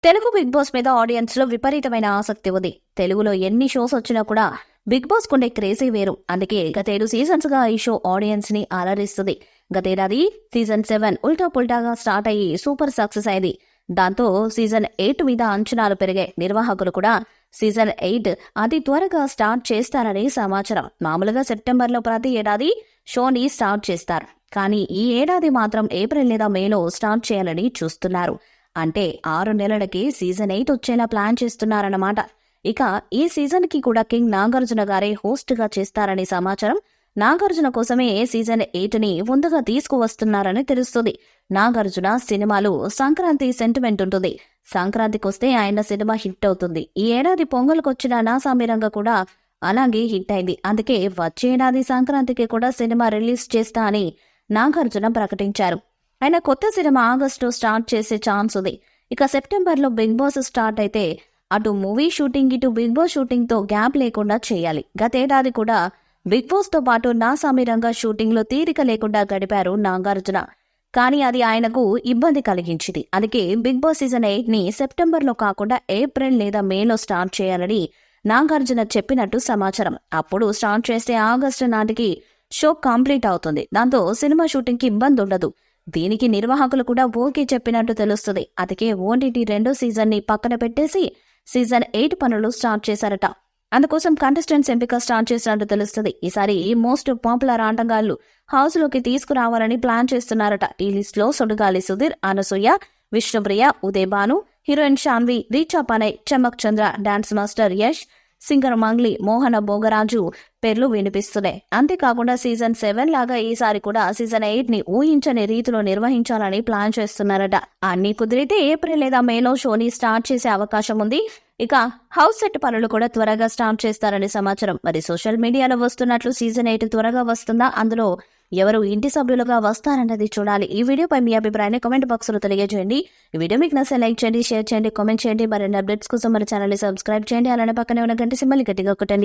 Telugu big boss మీద audience లో విపరీతమైన ఆసక్తి ఉంది. తెలుగులో ఎన్ని షోస్ వచ్చినా కూడా బిగ్ బాస్ కుండే క్రేజీ వేరు. అందుకే గత 7 సీజన్స్ గా ఈ షో ఆడియన్స్ ని అలరిస్తుంది. గతేడాది సీజన్ 7 ఉల్టా పుల్టాగా స్టార్ట్ అయ్యి సూపర్ సక్సెస్ అయింది. దాంతో సీజన్ 8 మీద అంచనాలు పెరిగాయి. నిర్వాహకులు కూడా సీజన్ 8 అతి త్వరగా స్టార్ట్ చేస్తారని సమాచారం. మామూలుగా సెప్టెంబర్లో ప్రతి ఏడాది షోని స్టార్ట్ చేస్తారు. కానీ ఈ ఏడాది మాత్రం ఏప్రిల్ లేదా మేలో స్టార్ట్ చేయాలని చూస్తున్నారు. అంటే 6 నెలలకి సీజన్ 8 వచ్చేలా ప్లాన్ చేస్తున్నారన్నమాట. ఇక ఈ సీజన్ కి కూడా కింగ్ నాగార్జున గారే హోస్ట్ గా చేస్తారని సమాచారం. నాగార్జున కోసమే సీజన్ 8 ని ముందుగా తీసుకువస్తున్నారని తెలుస్తుంది. నాగార్జున సినిమాలు సంక్రాంతి సెంటిమెంట్ ఉంటుంది. సంక్రాంతికొస్తే ఆయన సినిమా హిట్ అవుతుంది. ఈ ఏడాది పొంగల్కొచ్చిన నా సామిరంగ కూడా అలాగే హిట్ అయింది. అందుకే వచ్చే ఏడాది సంక్రాంతికి కూడా సినిమా రిలీజ్ చేస్తా అని నాగార్జున ప్రకటించారు. ఆయన కొత్త సినిమా ఆగస్టు స్టార్ట్ చేసే ఛాన్స్ ఉంది. ఇక సెప్టెంబర్లో బిగ్ బాస్ స్టార్ట్ అయితే అటు మూవీ షూటింగ్ ఇటు బిగ్ బాస్ షూటింగ్ తో గ్యాప్ లేకుండా చేయాలి. గతేడాది కూడా బిగ్ బాస్ తో పాటు నా సామిరంగ షూటింగ్ లో తీరిక లేకుండా గడిపారు నాగార్జున. కానీ అది ఆయనకు ఇబ్బంది కలిగించింది. అందుకే బిగ్ బాస్ సీజన్ 8 ని సెప్టెంబర్లో కాకుండా ఏప్రిల్ లేదా మేలో స్టార్ట్ చేయాలని నాగార్జున చెప్పినట్టు సమాచారం. అప్పుడు స్టార్ట్ చేస్తే ఆగస్టు నాటికి షో కంప్లీట్ అవుతుంది. దాంతో సినిమా షూటింగ్ కి ఇబ్బంది ఉండదు. దీనికి నిర్వాహకులు కూడా ఓకే చెప్పినట్టు తెలుస్తుంది. అందుకే ఓటీటీ 2వ సీజన్ ని పక్కన పెట్టేసి సీజన్ 8 పనులు స్టార్ట్ చేశారట. అందుకోసం కంటెస్టెంట్స్ ఎంపిక స్టార్ట్ చేసినట్టు తెలుస్తుంది. ఈసారి మోస్ట్ పాపులర్ ఆటగాళ్లు హౌస్ లోకి తీసుకురావాలని ప్లాన్ చేస్తున్నారట. ఈ లిస్ట్ లో Sudigali Sudheer, Anasuya, Vishnupriya, Uday Bhanu, heroine Shanvi, Richa Panai, Chammak Chandra, dance master Yash, singer Mangli, Mohana Bhogaraju పేర్లు వినిపిస్తున్నాయి. అంతేకాకుండా సీజన్ 7 లాగా ఈసారి కూడా సీజన్ 8 ని ఊహించని రీతిలో నిర్వహించాలని ప్లాన్ చేస్తున్నారట. అన్ని కుదిరితే ఏప్రిల్ లేదా మేలో షోని స్టార్ట్ చేసే అవకాశం ఉంది. ఇక హౌస్ సెట్ పనులు కూడా త్వరగా స్టార్ట్ చేస్తారని సమాచారం. మరి సోషల్ మీడియాలో వస్తున్నట్లు సీజన్ 8 త్వరగా వస్తుందా, అందులో ఎవరు ఇంటి సభ్యులుగా వస్తారన్నది చూడాలి. ఈ వీడియోపై మీ అభిప్రాయాన్ని కామెంట్ బాక్స్ లో తెలియజేయండి. ఈ వీడియో మీకు నచ్చితే లైక్ చేయండి, షేర్ చేయండి, కామెంట్ చేయండి. మరిన్ని అప్డేట్స్ కోసం మన ఛానల్ ని సబ్స్క్రైబ్ చేయండి. అలానే పక్కనే ఉన్న గంట సింబల్ గట్టిగా కొట్టండి.